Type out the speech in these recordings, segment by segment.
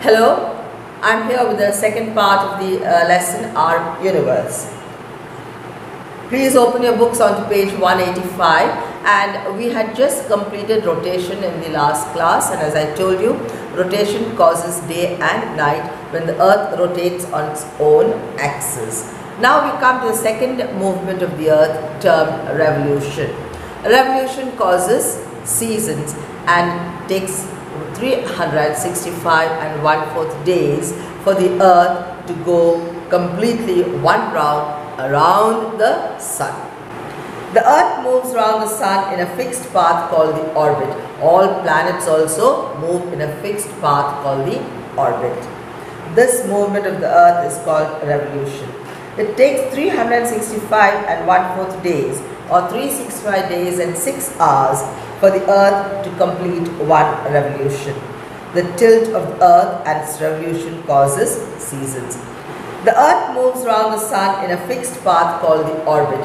Hello, I'm here with the second part of the lesson, Our Universe. Please open your books onto page 185, and we had just completed rotation in the last class, and as I told you, rotation causes day and night when the earth rotates on its own axis. Now we come to the second movement of the earth, termed revolution. A revolution causes seasons and takes 365 and 1/4 days for the earth to go completely one round around the sun. The earth moves around the sun in a fixed path called the orbit. All planets also move in a fixed path called the orbit. This movement of the earth is called revolution. It takes 365 and 1/4 days or 365 days and 6 hours for the earth to complete one revolution. The tilt of the earth and its revolution causes seasons. The earth moves around the sun in a fixed path called the orbit.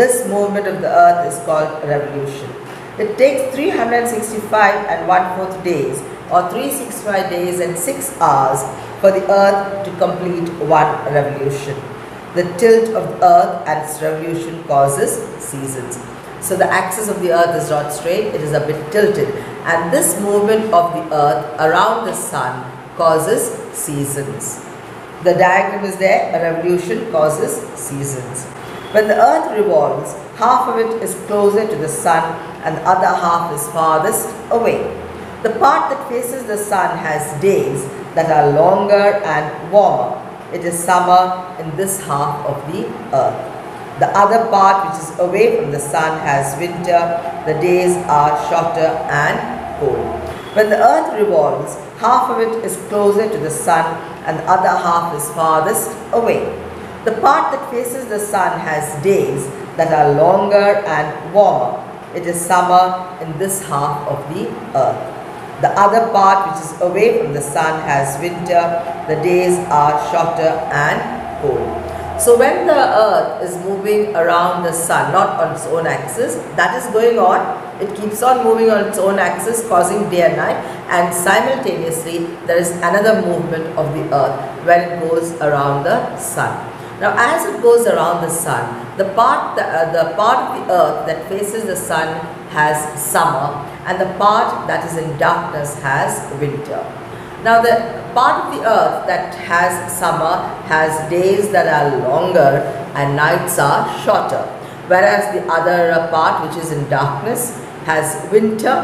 This movement of the earth is called revolution. It takes 365 and 1/4 days or 365 days and 6 hours for the earth to complete one revolution. The tilt of the earth and its revolution causes seasons. So the axis of the earth is not straight, it is a bit tilted, and this movement of the earth around the sun causes seasons. The diagram is there. A revolution causes seasons. When the earth revolves, half of it is closer to the sun and the other half is farthest away. The part that faces the sun has days that are longer and warmer. It is summer in this half of the earth. The other part, which is away from the sun, has winter. The days are shorter and cold. When the earth revolves, half of it is closer to the sun and the other half is farthest away. The part that faces the sun has days that are longer and warmer. It is summer in this half of the earth. The other part, which is away from the sun, has winter. The days are shorter and cold. So when the earth is moving around the sun, not on its own axis, that is going on, it keeps on moving on its own axis, causing day and night, and simultaneously there is another movement of the earth when it goes around the sun. Now as it goes around the sun, the part of the earth that faces the sun has summer, and the part that is in darkness has winter. Now the part of the earth that has summer has days that are longer and nights are shorter, whereas the other part, which is in darkness, has winter,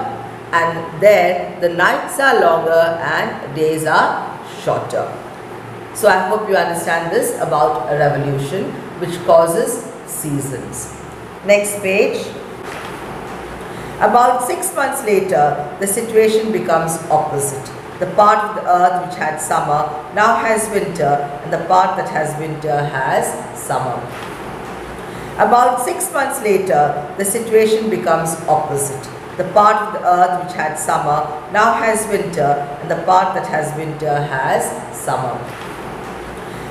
and there the nights are longer and days are shorter. So I hope you understand this about a revolution which causes seasons. Next page. About 6 months later, the situation becomes opposite. The part of the earth which had summer now has winter, and the part that has winter has summer. About 6 months later, the situation becomes opposite. The part of the earth which had summer now has winter, and the part that has winter has summer.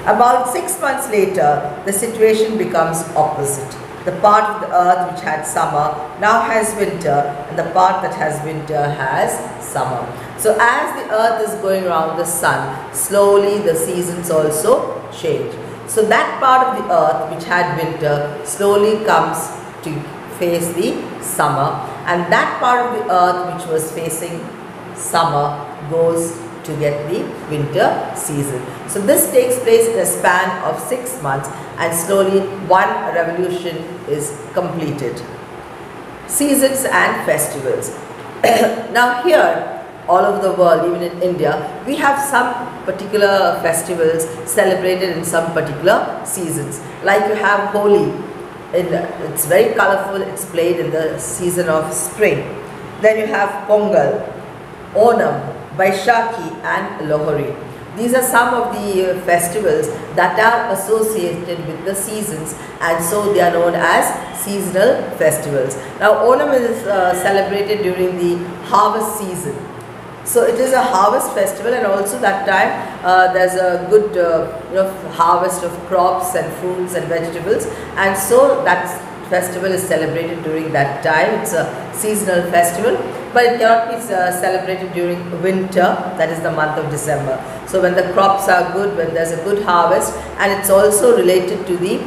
About 6 months later, the situation becomes opposite. The part of the earth which had summer now has winter, and the part that has winter has summer. So as the earth is going around the sun, slowly the seasons also change. So that part of the earth which had winter slowly comes to face the summer, and that part of the earth which was facing summer goes to get the winter season. So this takes place in a span of 6 months, and slowly one revolution is completed. Seasons and festivals. Now here, all over the world, even in India, we have some particular festivals celebrated in some particular seasons. Like you have Holi, it's very colorful, it's played in the season of spring. Then you have Pongal, Onam, Vaishakhi and Lohri. These are some of the festivals that are associated with the seasons, and so they are known as seasonal festivals. Now Onam is celebrated during the harvest season. So it is a harvest festival, and also that time there's a good harvest of crops and fruits and vegetables, and so that festival is celebrated during that time. It's a seasonal festival. but it cannot be celebrated during winter, that is the month of December. So when the crops are good, when there's a good harvest, and it's also related to the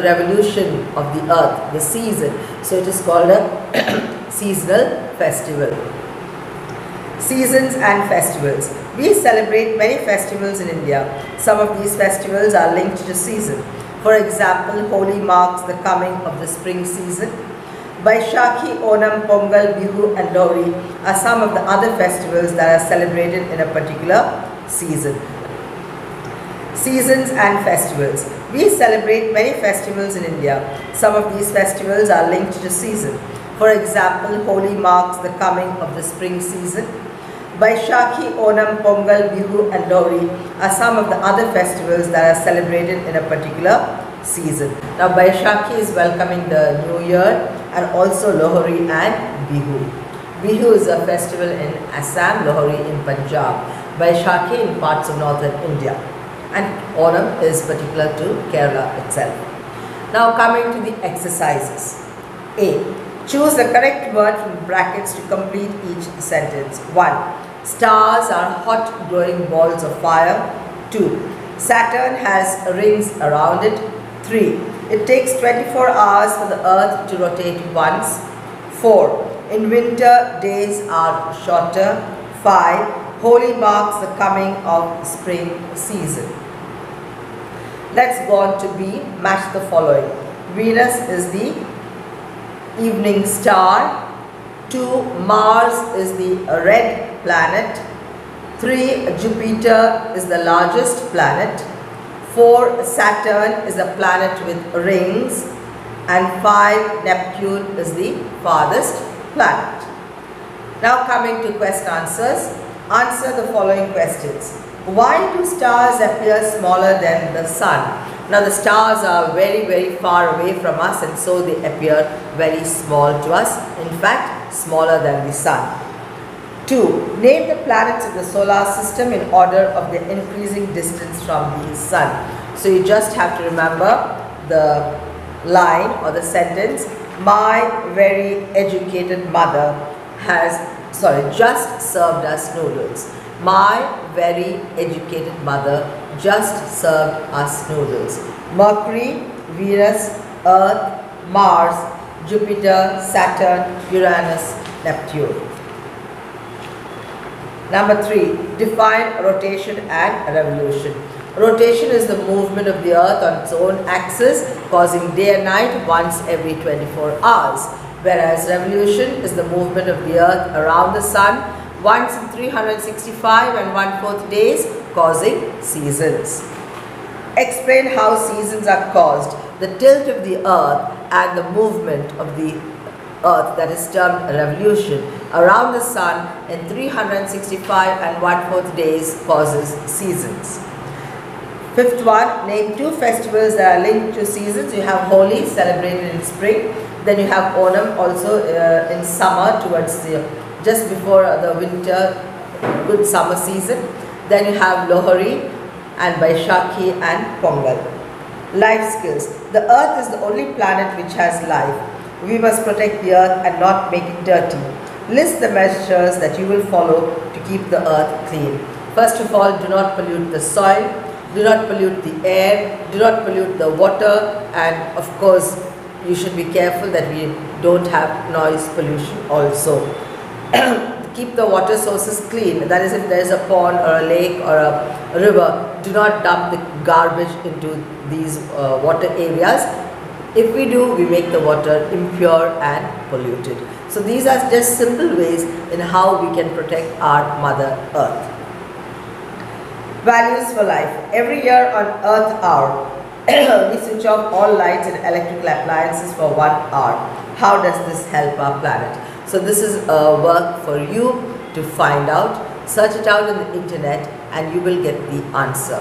revolution of the earth, the season. So it is called a seasonal festival. Seasons and festivals. We celebrate many festivals in India. Some of these festivals are linked to season. For example, Holi marks the coming of the spring season. Baishakhi, Onam, Pongal, Bihu and Lohri are some of the other festivals that are celebrated in a particular season. Seasons and festivals. We celebrate many festivals in India. Some of these festivals are linked to season. For example, Holi marks the coming of the spring season. Baishakhi, Onam, Pongal, Bihu and Lohri are some of the other festivals that are celebrated in a particular season. Now Baishakhi is welcoming the new year, and also Lohri and Bihu. Bihu is a festival in Assam, Lohri in Punjab, Baishakhi in parts of northern India, and Onam is particular to Kerala itself. Now coming to the exercises. A. Choose the correct word from brackets to complete each sentence. 1. Stars are hot glowing balls of fire. 2. Saturn has rings around it. 3. It takes 24 hours for the earth to rotate once. 4. In winter, days are shorter. 5. Holi marks the coming of spring season. Let's go on to B. Match the following. Venus is the evening star. 2. Mars is the red planet. 3. Jupiter is the largest planet. 4. Saturn is a planet with rings. And 5. Neptune is the farthest planet. Now coming to question answers. Answer the following questions. Why do stars appear smaller than the sun? Now the stars are very, very far away from us, and so they appear very small to us. In fact, smaller than the sun. 2. Name the planets of the solar system in order of their increasing distance from the sun. So you just have to remember the line or the sentence. My very educated mother has, just served us noodles. My very educated mother just served us noodles. Mercury, Venus, Earth, Mars, Jupiter, Saturn, Uranus, Neptune. Number 3. Define rotation and revolution. Rotation is the movement of the earth on its own axis, causing day and night once every 24 hours. Whereas revolution is the movement of the earth around the sun once in 365 and 1/4 days, causing seasons. Explain how seasons are caused. The tilt of the earth and the movement of the earth, that is termed revolution, around the sun in 365 and 1/4 days causes seasons. 5th one, name 2 festivals that are linked to seasons. You have Holi, celebrated in spring. Then you have Onam, also in summer, towards just before the winter, good summer season. Then you have Lohri and Baishakhi and Pongal. Life skills. The earth is the only planet which has life. We must protect the earth and not make it dirty. List the measures that you will follow to keep the earth clean. First of all, do not pollute the soil, do not pollute the air, do not pollute the water, and of course, you should be careful that we don't have noise pollution also. Keep the water sources clean. That is, if there is a pond or a lake or a river, do not dump the garbage into these water areas. If we do, we make the water impure and polluted. So these are just simple ways in how we can protect our Mother Earth. Values for life. Every year on Earth Hour, we switch off all lights and electrical appliances for 1 hour. How does this help our planet? So this is a work for you to find out. Search it out on the internet and you will get the answer.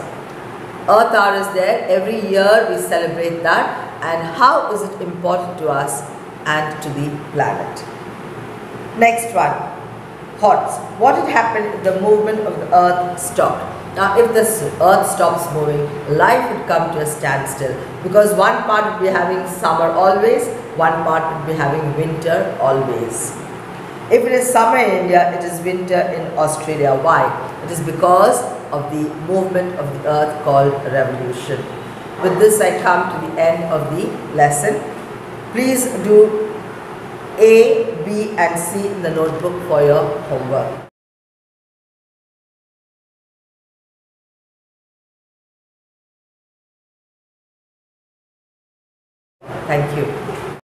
Earth Hour is there. Every year we celebrate that. And how is it important to us and to the planet? Next one. Thoughts. What would happen if the movement of the earth stopped? Now if the earth stops moving, life would come to a standstill, because one part would be having summer always, one part would be having winter always. If it is summer in India, it is winter in Australia. Why? It is because of the movement of the earth called revolution. With this, I come to the end of the lesson. Please do A, B and C in the notebook for your homework. Thank you.